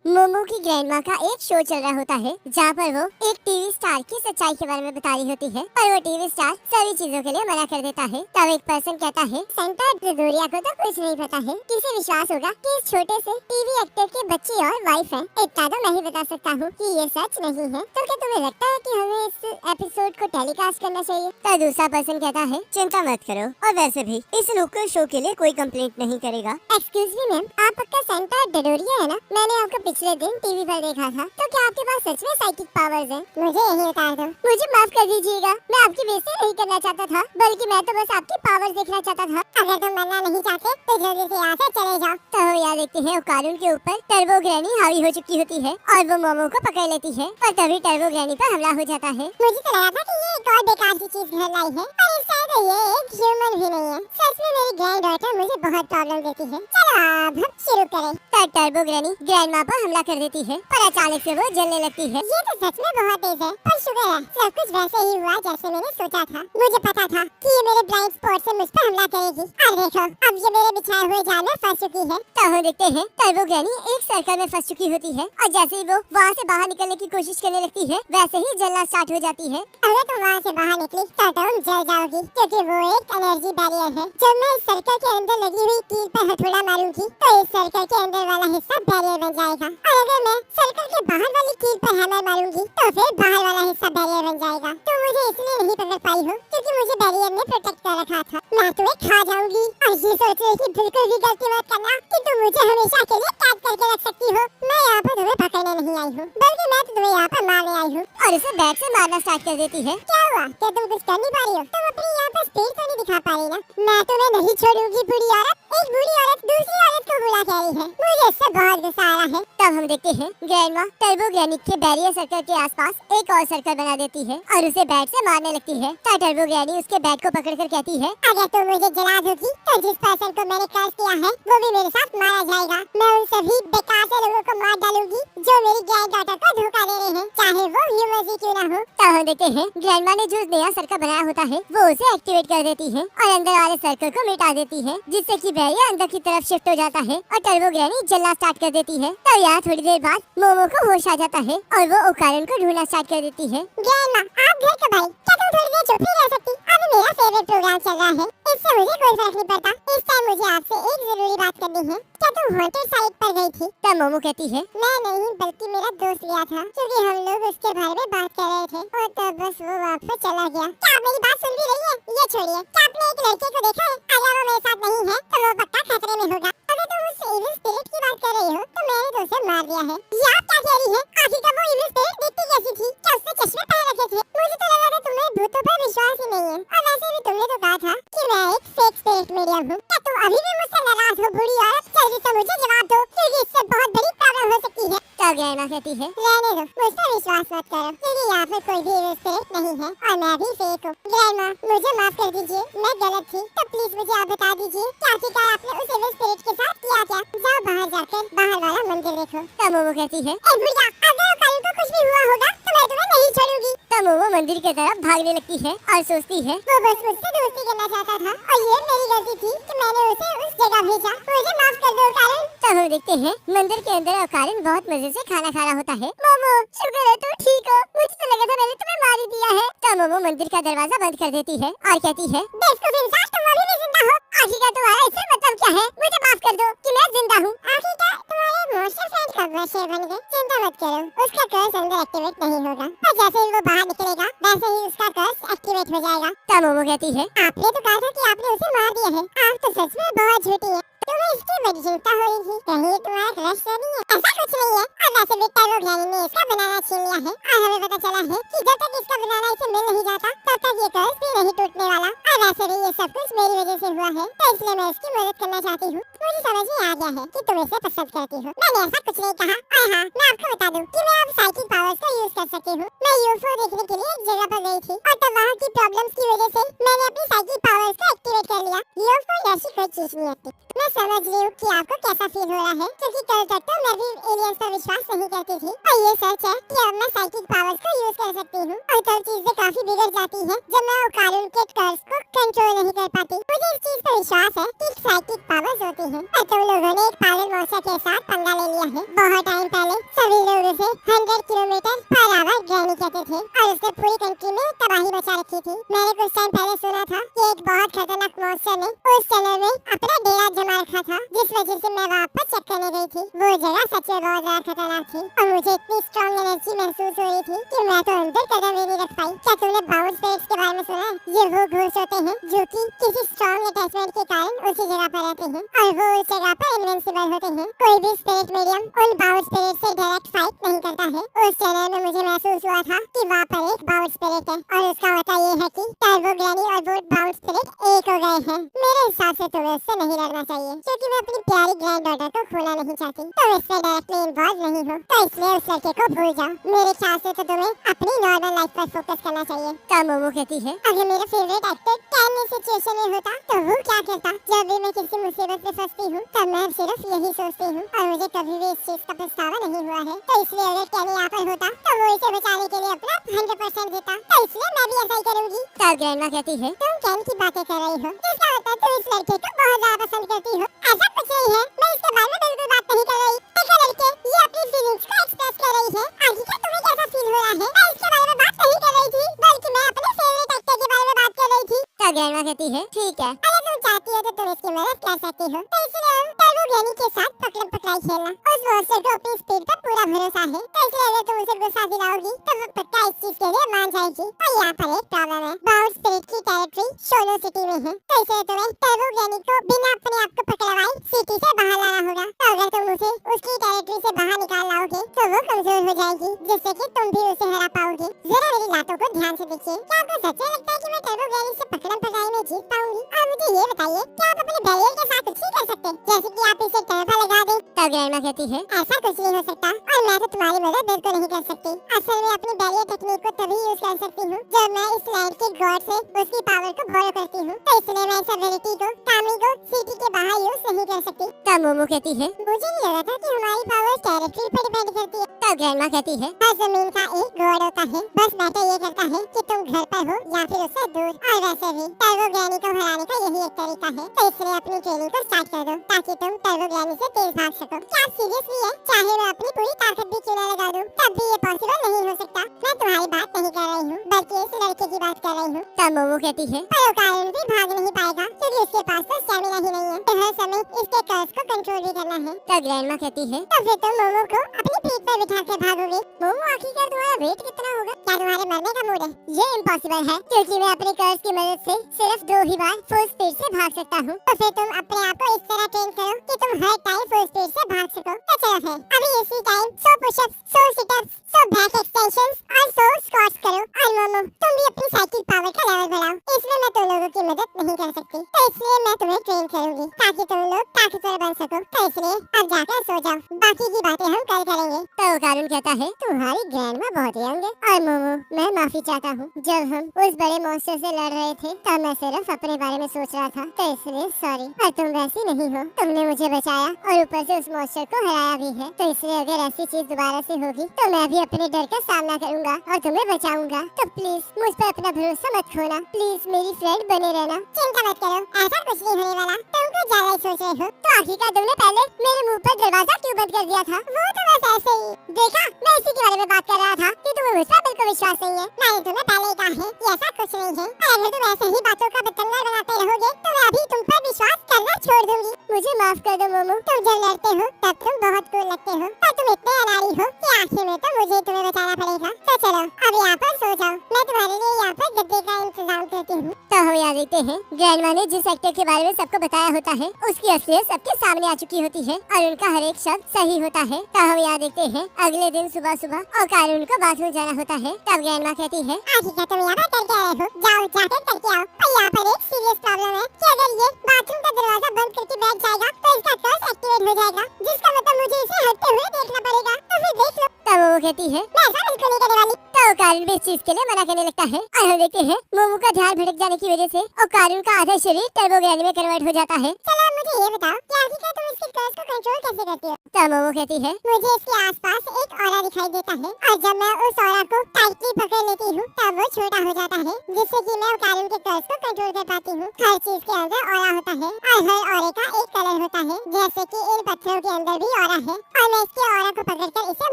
मोमो की ग्रैंडमा का एक शो चल रहा होता है जहाँ पर वो एक टीवी स्टार की सच्चाई के बारे में बता रही होती है और वो टीवी स्टार सभी चीजों के लिए मना कर देता है। तब एक पर्सन कहता है सेंटा ग्रेगोरिया को तो कुछ नहीं पता है, किसे विश्वास होगा कि इस छोटे से टीवी एक्टर के बच्ची और वाइफ है। इतना तो मैं ही बता सकता हूँ कि ये सच नहीं है। तो क्या तुम्हें लगता है कि हमें इस एपिसोड को टेलीकास्ट करना चाहिए? तो दूसरा पर्सन कहता है चिंता मत करो, और वैसे भी इस लोकल शो के लिए कोई कंप्लेंट नहीं करेगा। एक्सक्यूज मी मैम, आप पक्का सेंटा ग्रेगोरिया है ना? मैंने आपको पिछले दिन टीवी पर देखा था। तो क्या आपके पास सच में साइकिक पावर्स हैं? मुझे यही उतार दो। मुझे माफ कर दीजिएगा, मैं आपकी बेइज्जती नहीं करना चाहता था, बल्कि मैं तो बस आपकी पावर्स देखना चाहता था। अगर तुम मरना नहीं चाहते तो जल्दी से यहाँ से चले जाओ। तो यहाँ देखते हैं कानून के ऊपर टर्बो ग्रैनी हावी हो चुकी होती है और वो मोमो को पकड़ लेती है, और तभी टर्बो ग्रैनी पर हमला हो जाता है। मुझे तो लगा था कि ये एक और बेकार सी चीज घर लाई है, पर इस शायद ये एक ह्यूमन भी नहीं है। सच में मेरी ग्रैंड डॉटर मुझे बहुत प्रॉब्लम देती है। चलो अब हम शुरू करें। टर्बो ग्रैनी ग्रैंडमा पर हमला कर देती है, पर अचानक से वो जलने लगती है। ये तो सच में बहुत तेज है, पर शुक्र है सब कुछ वैसे ही हुआ जैसे मैंने सोचा था। मुझे पता था कि ये मेरे ब्लाइंड स्पॉट से मुझ पर हमला करेगी। और देखो अब ये मेरे बिछाए हुए जाल में फंस चुकी है। तो हम देखते हैं टर्बो ग्रैनी एक सर्कल में फंस चुकी होती है, और जैसे ही वो वहाँ से बाहर निकलने की कोशिश करने लगती है वैसे ही जलना स्टार्ट हो जाती है। अगर तुम वहाँ से बाहर निकली तो तुम जल जाओगी, क्योंकि वो एक एनर्जी बैरियर है। जब मैं इस सर्कल के अंदर लगी हुई कील पर हथौड़ा मारूंगी तो इस सर्कल के अंदर वाला हिस्सा बैरियर बन जाएगा, और अगर मैं सर्कल के बाहर वाली कील पर हैमर मारूंगी तो फिर बाहर वाला हिस्सा बैरियर बन जाएगा। तो मुझे इसलिए नहीं पकड़ पाई हो क्योंकि मुझे बैरियर ने प्रोटेक्ट कर रखा था। मैं तुम्हें खा जाऊंगी, और ये सोच रही थी बिल्कुल भी गलती मत करना कि तुम मुझे हमेशा के लिए कैद करके रख सकती हो। मैं यहाँ पर तुम्हें पकड़ने नहीं आई हूँ, बल्कि मैं तो तुम्हें यहाँ पर मारने आई हूँ। और उसे बैट से मारना स्टार्ट कर देती है। क्या हुआ? क्या तुम कुछ कर नहीं पा रही हो? तुम अपनी यहाँ पर स्पीड तो नहीं दिखा पा रही ना? मैं तुम्हें नहीं छोड़ूंगी बुरी औरत। एक बुरी औरत दूसरी औरत को बुला कह रही है। मुझे इससे बहुत गुस्सा आ रहा है। तब हम देखते हैं ग्रैंडमा टर्बो ग्रैनी के बैरियर सर्कल के आसपास एक और सर्कल बना देती है और उसे बैट से मारने लगती है। तब टर्बो ग्रैनी उसके बैट को पकड़कर कहती है अगर तुम मुझे जला दोगी तो जिस पर्सन को मैंने कर्ज किया है वो भी मेरे साथ मारा जाएगा। मैं उन सभी बेकार से लोगों को मार डालूंगी जो मेरी ग्रैंड डॉटर को धोखा दे रहे हैं, चाहे वो ह्यूमन ही क्यों ना हो। तब हम देखते हैं ग्रैंडमा ने जो नया सर्कल बनाया होता है वो उसे एक्टिवेट कर देती है और अंदर वाले सर्कल को मिटा देती है, जिससे कि बैरियर अंदर की तरफ शिफ्ट हो जाता है और टर्बो ग्रैनी जलना स्टार्ट कर देती है। तब यहाँ थोड़ी देर बाद मोमो को होश आ जाता है और वो ओकारण को ढूंढना स्टार्ट कर देती है। ग्रैंडमा, आप घर कब आई? क्या तुम थोड़ी देर चुप ही रह सकती? अभी मेरा फेवरेट प्रोग्राम चल रहा है, इससे मुझे कोई फर्क नहीं पड़ता। इस टाइम मुझे आपसे एक जरूरी बात करनी है। क्या तुम हॉन्टेड साइट पर गई थी? तब मोमो कहती है मैं नहीं, बल्कि मेरा दोस्त गया था, क्योंकि हम लोग उसके बारे में बात कर रहे थे और तब बस वो वापस चला गया। क्या आप मेरी बात सुन भी रही है? ये छोड़िए, क्या आपने एक लड़के को देखा है? अगर वो मेरे साथ नहीं है तो वो पक्का खतरे में होगा। अगर तुम उस इविल स्पिरिट की बात कर रही हो तो मैंने तो उसे मार दिया है। ये आप क्या कह रही है? आखिरकार वो इविल स्पिरिट दिखती कैसी थी? क्या उसने चश्मे पहन रखे थे? मुझे तो लगा था तुम्हें भूतों पर विश्वास ही नहीं है, और वैसे भी तुमने तो कहा था कि मैं एक फेक स्पिरिट मीडियम हूँ। क्या तुम अभी भी मुझसे नाराज हो बुरी औरत? जल्दी से मुझे जवाब दो, क्योंकि इससे बहुत बड़ी प्रॉब्लम हो सकती है। तब ग्रैंडमा कहती है रहने दो, मुझ पर विश्वास मत करो, क्योंकि यहाँ पर कोई भी इविल स्पिरिट नहीं है और मैं भी फेक हूँ। ग्रैंडमा, मुझे माफ कर दीजिए, मैं गलत थी। तो प्लीज मुझे आप बता दीजिए कि आखिरकार आपने उस इविल स्पिरिट के साथ किया क्या? जाओ बाहर जाकर बाहर वाला मंदिर देखो। तब मोमो कहती है ए बुढ़िया, अगर कल को कुछ भी हुआ होगा तो मैं तुम्हें नहीं छोड़ूंगी। तब मोमो मंदिर की तरफ भागने लगती है और सोचती है वो बस मुझसे दोस्ती करना चाहता था और ये मेरी गलती थी कि मैंने उसे उस जगह भेजा। मुझे माफ कर दो कारण। तब हम देखते हैं मंदिर के अंदर कारण बहुत मजे से खाना खा रहा होता है। मोमो, शुक्र है तुम ठीक हो, मुझे तो लगा था मैंने तुम्हें मार ही दिया है। तब मोमो मंदिर का दरवाजा बंद कर देती है और कहती है बेवकूफ इंसान, तुम अभी भी जिंदा हो? आखिरकार तुम्हारा इससे मतलब क्या है? मुझे माफ कर दो कि मैं जिंदा हूँ। आखिरकार तुम्हारे मॉन्स्टर फ्रेंड कब वैसे बन गए? चिंता मत करो, उसका कर्स अंदर एक्टिवेट नहीं होगा, और जैसे ही वो बाहर निकलेगा वैसे ही उसका कर्स एक्टिवेट हो जाएगा। तब मोमो कहती है आपने तो कहा था कि आपने उसे मार दिया है, आप तो सच में बहुत झूठी है। तुम्हें इसकी बड़ी चिंता हो रही थी, कहीं तुम्हारा क्रश तो नहीं है? ऐसा कुछ नहीं है, और वैसे भी टर्बो ग्रैनी ने इसका बनाना छीन लिया है, और हमें पता चला है कि जब तक इसका बनाना इसे मिल नहीं जाता तब तक ये कर्स भी नहीं टूटने वाला। और वैसे भी ये सब कुछ मेरी वजह से हुआ है, तो इसलिए मैं इसकी मदद करना चाहती हूँ। मुझे समझ में आ गया है कि तुम इसे पसंद करती हो, मैंने ऐसा कुछ नहीं कहा। और हाँ, मैं आपको बता दूं कि मैं अब साइकिक पावर्स को यूज कर सकती हूँ। मैं यूएफओ देखने के लिए एक जगह पर गई थी, और तब वहाँ की प्रॉब्लम्स की वजह से मैंने अपनी साइकिक पावर्स को एक्टिवेट कर लिया। यूएफओ जैसी कोई चीज नहीं होती। मैं समझ रही हूँ कि आपको कैसा फील हो रहा है, क्योंकि कल तक तो मैं भी एलियंस पर विश्वास नहीं करती थी, और ये सच है कि अब मैं साइकिक पावर्स को यूज कर सकती हूँ। और तब चीजें काफी बिगड़ जाती हैं जब मैं कानून के कर्ज को कंट्रोल नहीं कर पाती। मुझे इस चीज पर विश्वास है कि साइकिक पावर्स होती है, पर तुम लोगों ने एक पागल मॉन्स्टर के साथ पंगा ले लिया है। बहुत टाइम पहले सभी लोग उसे 100 किलोमीटर पर आवर ग्रैनी कहते थे और उसने पूरी कंट्री में तबाही मचा रखी थी। मैंने कुछ टाइम पहले सुना था कि एक बहुत खतरनाक मॉन्स्टर ने उस टनल में अपना डेरा जमा रखा था, जिस वजह से मैं वहाँ पर चेक करने गई थी। वो जगह सच में बहुत ज्यादा खतरनाक थी और मुझे इतनी स्ट्रॉन्ग एनर्जी महसूस हो रही थी कि मैं तो अंदर कदम ही नहीं रख पाई। क्या तुमने बाउंस स्पिरिट्स के बारे में सुना है? ये वो घोस्ट होते हैं जो कि किसी स्ट्रॉन्ग अटैचमेंट के कारण उसी जगह पर रहते हैं और वो उस जगह पर इनविंसिबल होते हैं। कोई भी स्पिरिट मीडियम उन बाउंस स्पिरिट से डायरेक्ट फाइट नहीं करता है। उस चैनल में मुझे महसूस हुआ था कि वहाँ पर एक बाउंस स्पिरिट है और उसका मतलब ये है कि टर्बो ग्रैनी और वो बाउंस स्पिरिट एक हो गए हैं। मेरे हिसाब से तुम्हें उससे नहीं लड़ना चाहिए, क्योंकि मैं अपनी प्यारी ग्रैंड डॉटर को खोना नहीं चाहती। तुम इसमें डायरेक्टली इन्वॉल्व नहीं हो, तो इसलिए उस लड़के को भूल जाओ। मेरे ख्याल से तो तुम्हें अपनी नॉर्मल लाइफ पर फोकस करना चाहिए। क्या मोमो कहती है? अगर मेरा फेवरेट एक्टर कैन इस सिचुएशन में होता तो वो क्या करता? जब भी मैं किसी मुसीबत में फंसती हूँ तब मैं सिर्फ यही सोचती हूँ और मुझे कभी भी इस चीज का पछतावा नहीं हुआ है। तो इसलिए अगर कैन यहाँ पर होता तो वो इसे बचाने के लिए अपना 100% देता। तो इसलिए मैं भी ऐसा ही करूँगी। तब ग्रैंडमा कहती है, तुम कैन की बातें कर रही हो, जिसका मतलब तुम इस लड़के को बहुत ज्यादा पसंद करती हो। ऐसा कुछ नहीं है, मैं इसके बारे में बिल्कुल बात नहीं कर रही। देखो लड़के, ये अपनी फीलिंग्स को एक्सप्रेस कर रही है। आगे क्या तुम्हें कैसा फील हो रहा है? मैं इसके बारे में बात नहीं कर रही थी, बल्कि मैं अपने फेवरेट एक्टर के बारे में बात कर रही थी। तब ग्रैंडमा कहती है, ठीक है, अगर तुम चाहती हो तो तुम इसकी मदद कर सकती हो। तो इसलिए हम टर्बो ग्रैनी के साथ पकड़म पकड़ाई खेलना। उस मॉन्स्टर को अपनी स्पीड पर पूरा भरोसा है, तो इसलिए अगर तुम उसे गुस्सा दिलाओगी तो वो पक्का इस चीज के लिए मान जाएगी। और यहाँ पर एक प्रॉब्लम है, बाउंस स्पिरिट की टेरिटरी शोलो सिटी में है, तो इसलिए तुम्हें टर्बो ग्रैनी को बिना अपने आप को पकड़वाए सिटी से बाहर लाना होगा। तो अगर तुम उसे उसकी टेरिटरी से बाहर निकाल लाओगे तो वो कमजोर हो जाएगी, जिससे कि तुम भी उसे हरा पाओगे। जरा मेरी बातों को ध्यान से देखिए। क्या आपको सच में लगता है कि मैं टर्बो ग्रैनी से पकड़म पकड़ाई में जीत पाऊंगी? और मुझे ये बताइए, क्या आप अपने बैरियर के साथ कुछ नहीं कर सकते, जैसे कि आप इसे टर्बो लगा दें? तब ग्रैंडमा कहती है, ऐसा कुछ नहीं हो सकता और मैं तो तुम्हारी मदद बिल्कुल नहीं कर सकती। असल में अपनी बैरियर टेक्निक को तभी यूज कर सकती हूँ जब मैं इस लैंड के गॉड से उसकी पावर को फॉलो करती हूँ। तो इसलिए मैं इस एबिलिटी को कामी को सिटी के बाहर यूज नहीं कर सकती। तब मोमो कहती है, मुझे नहीं लगा था कि हमारी पावर टेरिटरी पर डिपेंड करती है। तब ग्रैंडमा कहती है, हर जमीन का एक गॉड होता है, बस मैटर ये करता है कि तुम घर पर हो या फिर उससे दूर। और वैसे भी टर्बो ग्रैनी को हराने का यही एक तरीका है, तो इसलिए अपनी ट्रेनिंग को स्टार्ट कर दो ताकि तुम टर्बो ग्रैनी से तेज भाग सको। क्या सीरियसली है? चाहे मैं अपनी पूरी ताकत भी क्यों न लगा दूं, तब भी ये पॉसिबल नहीं हो सकता। मैं तुम्हारी बात नहीं कर रही हूँ, बल्कि इस लड़के की बात कर रही हूँ। तब मोमो कहती है, पर ओकायन भी भाग नहीं पाएगा क्योंकि उसके पास तो स्टैमिना ही नहीं है, तो हर समय इसके कर्स को कंट्रोल भी करना है। तब ग्रैंडमा कहती है, तो फिर तुम मोमो को अपनी पीठ पर बिठा कर भागोगे। मोमो आखिरकार तुम्हारा वेट कितना होगा? क्या तुम्हारे मरने का मूड है? ये इम्पॉसिबल है क्योंकि मैं अपने कर्स की मदद से सिर्फ 2 ही बार फुल स्पीड से भाग सकता हूँ। तो फिर तुम अपने आप को इस तरह ट्रेन करो कि तुम हर टाइम फुल स्पीड से भाग सको। तो चलो है, अभी इसी time 100 pushups, 100 sit-ups, 100 back extensions और 100 स्क्वाट्स करो। और मोमो, तुम भी अपनी साइकिल पावर का लेवल बढ़ाओ। इसमें मैं तुम लोगों की मदद नहीं कर सकती, तो इसलिए मैं तुम्हें ट्रेन करूंगी ताकि तुम लोग ताकतवर बन सको। तो इसलिए अब जाकर सो जाओ, बाकी की बातें हम कल करेंगे। तो कारून कहता है, तुम्हारी ग्रैंडमा बहुत यंग है। और मोमो, मैं माफी चाहता हूँ, जब हम उस बड़े मॉन्स्टर से लड़ रहे थे तब मैं सिर्फ अपने बारे में सोच रहा था, तो इसलिए सॉरी। और तुम वैसी नहीं हो, तुमने मुझे बचाया और ऊपर से उस मॉन्स्टर को हराया भी है, तो इसलिए अगर ऐसी चीज दोबारा से होगी तो मैं भी अपने डर का सामना करूंगा और तुम्हें बचाऊंगा। तो प्लीज मुझ पर अपना भरोसा मत खोना, प्लीज मेरी फ्रेंड बने रहना। चिंता मत करो, ऐसा कुछ नहीं होने वाला, तुम कुछ ज्यादा ही सोच रहे हो। तो आखिरकार तुमने पहले मेरे मुंह पर दरवाजा क्यों बंद कर दिया था? वो तो बस ऐसे ही। देखा, मैं इसी के बारे में बात कर रहा था कि तुम्हें मुझ पर बिल्कुल विश्वास नहीं है। मैंने तुम्हें पहले ही कहा है कि ऐसा कुछ नहीं है, और अगर तुम ऐसे ही बातों का बतंगड़ बनाते रहोगे तो मैं अभी तुम पर विश्वास करना छोड़ दूंगी। मुझे माफ कर दो मोमो, तुम जब लड़ते हो तब तुम बहुत कूल लगते हो, पर तुम इतने अनाड़ी हो कि आखिर में तो मुझे तुम्हें बचाना पड़ेगा। तो चलो अब यहाँ पर सो जाओ, मैं तुम्हारे लिए यहाँ पर गद्दे का इंतजाम करती हूँ। तो हम यहाँ देखते हैं, ग्रैंडमा ने जिस एक्टर के बारे में सबको बताया होता है उसकी असलियत सबके सामने आ चुकी होती है और उनका हर एक शब्द सही होता है। तो हम यहाँ देखते हैं, अगले दिन सुबह सुबह और कारून को बाथरूम जाना होता है। तब ग्रैंडमा कहती है, आखिर तुम यहाँ पर करके आए हो, जाओ जाकर करके आओ। और यहाँ पर एक सीरियस प्रॉब्लम है कि अगर ये बाथरूम का दरवाजा बंद करके बैठ जाएगा तो इसका कर्स एक्टिवेट हो जाएगा, जिसका मतलब मुझे इसे हटते हुए देखना पड़ेगा। तो फिर देख लो। तब वो कहती है, मैं ऐसा बिल्कुल नहीं करने वाली। तो कारून भी इस चीज के लिए मना करने लगता है और हम देखते हैं मोमो का ध्यान भटक जाने की वजह से और कारून का आधा शरीर टर्बो ग्रैनी में कन्वर्ट हो जाता है। चलो मुझे ये बताओ कि आखिरकार तुम इसके कर्स को कंट्रोल कैसे करती हो? तब मोमो कहती है, मुझे इसके आसपास एक ऑरा दिखाई देता है और जब मैं उस ऑरा को टाइटली पकड़ लेती हूँ तब वो छोटा हो जाता है, जिससे कि मैं ओकारुन के कर्ज को कंट्रोल कर पाती हूँ। हर चीज के अंदर ऑरा होता है और हर ऑरे का एक कलर होता है, जैसे कि इन पत्थरों के अंदर भी ऑरा है और मैं इसके ऑरा को पकड़कर इसे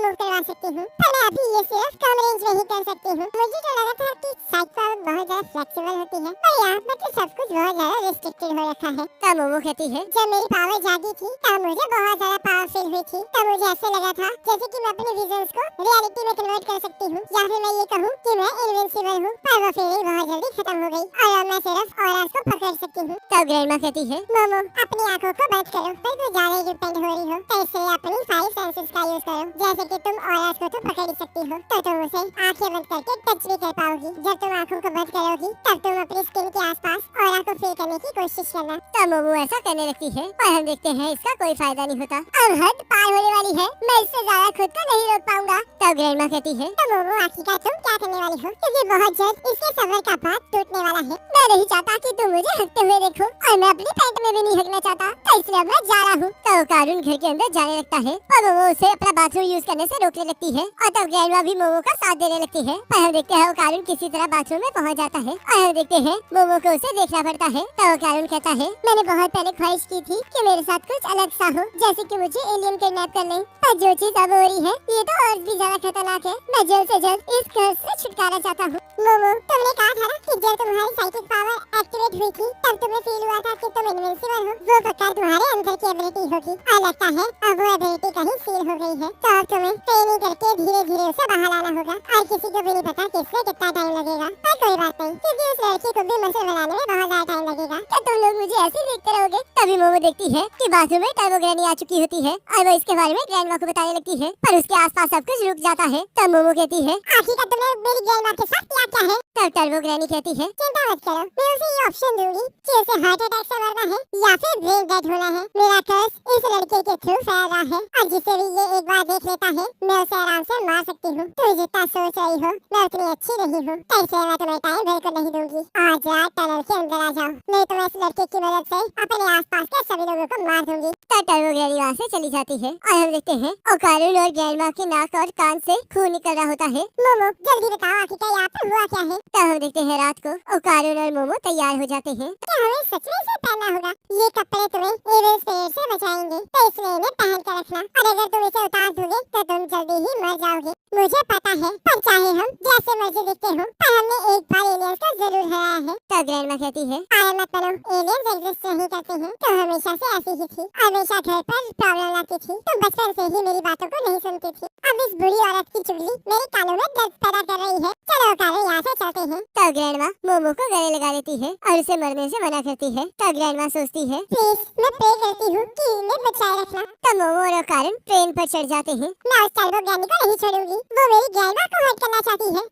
मूव करवा सकती हूँ। पर मैं अभी ये सिर्फ कम रेंज में ही कर सकती हूँ। मुझे तो लगा था कि साइड पावर बहुत ज्यादा फ्लेक्सिबल होती है, पर यहाँ पर तो सब कुछ बहुत ज्यादा रिस्ट्रिक्टेड हो रखा है। तब मोमो कहती है, जब मेरी पावर जागी थी तब मुझे बहुत ज्यादा पावर फील हुई थी। तब मुझे ऐसे लगा था जैसे कि मैं अपने विजन्स को रियलिटी में कन्वर्ट कर सकती हूँ, या फिर मैं ये कहूँ कि मैं इनविंसिबल हूँ। पर वो फीलिंग बहुत जल्दी खत्म हो गई और अब मैं सिर्फ ऑरास को पकड़ सकती हूँ। तब ग्रैंडमा कहती है, मोमो अपनी आंखों को बंद करो, पर तुम ज्यादा ही डिपेंड हो रही हो, तो इसलिए अपनी 5 सेंसेस का यूज करो। जैसे कि तुम ऑरास को तो पकड़ ही सकती हो, तो तुम उसे आंखें बंद करके टच भी कर पाओगी। जब तुम आंखों को बंद करोगी तब तुम अपनी स्किन के आसपास ऑरा को फील करने की कोशिश करना। तब मोमो ऐसा करने लगती है और हम देखते हैं इसका कोई फायदा नहीं होता। अब हद पार होने वाली है, मैं इससे ज्यादा खुद को नहीं रोक पाऊंगा। तब ग्रैंडमा कहती है, तो मोमो आखिरकार तुम क्या करने वाली हो, क्योंकि बहुत जल्द इसके सफर का पाथ टूटने वाला है। मैं नहीं चाहता कि तुम मुझे हकते हुए देखो और मैं अपनी पैंट में भी नहीं हकना चाहता, तो इसलिए मैं जा रहा हूँ। तो ओकारुन घर के अंदर जाने लगता है और मोमो उसे अपना बाथरूम यूज करने से रोकने लगती है और तब ग्रैंडमा भी मोमो का साथ देने लगती है। पर हम देखते हैं ओकारुन किसी तरह बाथरूम में पहुँच जाता है और हम देखते हैं मोमो को उसे देखना पड़ता है। तो ओकारुन कहता है, मैंने बहुत पहले ख्वाहिश की थी कि मेरे साथ कुछ अलग सा हो, जैसे कि मुझे एलियन किडनैप कर ले। पर जो चीज अब हो रही है ये तो और भी ज्यादा खतरनाक है। मैं जल्द से जल्द इस घर से छुटकारा चाहता हूँ। मोमो तुमने कहा था ना कि जब तुम्हारी साइकिक पावर एक्टिवेट हुई थी तब तुम्हें फील हुआ था कि तुम इनविंसिबल हो। वो पक्का तुम्हारे अंदर की एबिलिटी होगी और लगता है अब वो एबिलिटी कहीं फील हो गई है, तो अब तुम्हें ट्रेनिंग करके धीरे धीरे उसे बाहर लाना होगा और किसी को भी नहीं पता कि इसमें कितना टाइम लगेगा। पर कोई बात नहीं, क्योंकि उस लड़की को भी मसल बनाने में बहुत ज्यादा टाइम लगेगा। तो तुम लोग मुझे ऐसे ही देखते रहोगे। तभी मोमो देखती है कि बाथरूम में टर्बो ग्रैनी आ चुकी होती है और वो इसके बारे में ग्रैंडमा को बताने लगती है, पर उसके आसपास सब कुछ रुक जाता है। तब मोमो कहती है, आखिरकार तुमने मेरी ग्रैंडमा के साथ किया क्या है? तब टर्बो ग्रैनी कहती है, चिंता मत करो, मैं उसे ये ऑप्शन दूंगी कि उसे हार्ट अटैक से मरना है या फिर ब्रेन डेड होना है। मेरा कर्ज इस लड़के के थ्रू फैल रहा है और जिसे भी ये एक बार देख लेता है मैं उसे आराम से मार सकती हूँ। तुम जितना सोच रही हो मैं उतनी अच्छी नहीं हूँ, इसलिए मैं तुम्हें टाइम बिल्कुल नहीं दूंगी। आज रात टनल के अंदर आ जाओ, नहीं तो मैं इस लड़के की मदद से अपने आसपास के सभी लोगों को मार दूंगी। तब टर्बो ग्रैनी वहाँ से चली जाती है और हम देखते हैं ओकारुन और ग्रैंडमा के नाक और कान से खून निकल रहा होता है। मोमो जल्दी बताओ आखिरकार यहाँ पर हुआ क्या है? तब हम देखते हैं रात को ओकारुन और मोमो तैयार हो जाते हैं। क्या हमें सच में इसे पहनना होगा? ये कपड़े तुम्हें एविल स्पिरिट से बचाएंगे, तो इसलिए इन्हें पहन कर रखना और अगर तुम इसे उतार दोगे तो तुम जल्दी ही मर जाओगे। मुझे पता है, पर चाहे हम जैसे मर्जी दिखते हो पर हमने एक बार एलियंस को जरूर हराया है। तब ग्रैंडमा कहती है, आए मत बनो, एलियंस एग्जिस्ट नहीं करते हैं, तो हमेशा से ऐसी ही थी, हमेशा घर पर प्रॉब्लम लाती थी। तुम बचपन से ही मेरी बातों को नहीं सुनती थी। अब इस बुरी औरत की चुगली मेरे कानों में दर्द पैदा कर रही है। चलो ओकारुन यहाँ से चलते हैं। तब ग्रैंडमा मोमो को गले लगा लेती है और उसे मरने से मना करती है। तब ग्रैंडमा सोचती है, प्लीज मैं प्रे करती हूँ कि इन्हें बचाए रखना। तब मोमो और ओकारुन ट्रेन पर चढ़ जाते हैं। मैं उस टर्बो ग्रैनी को नहीं छोड़ूंगी, वो मेरी ग्रैंडमा को हर्ट करना चाहती है।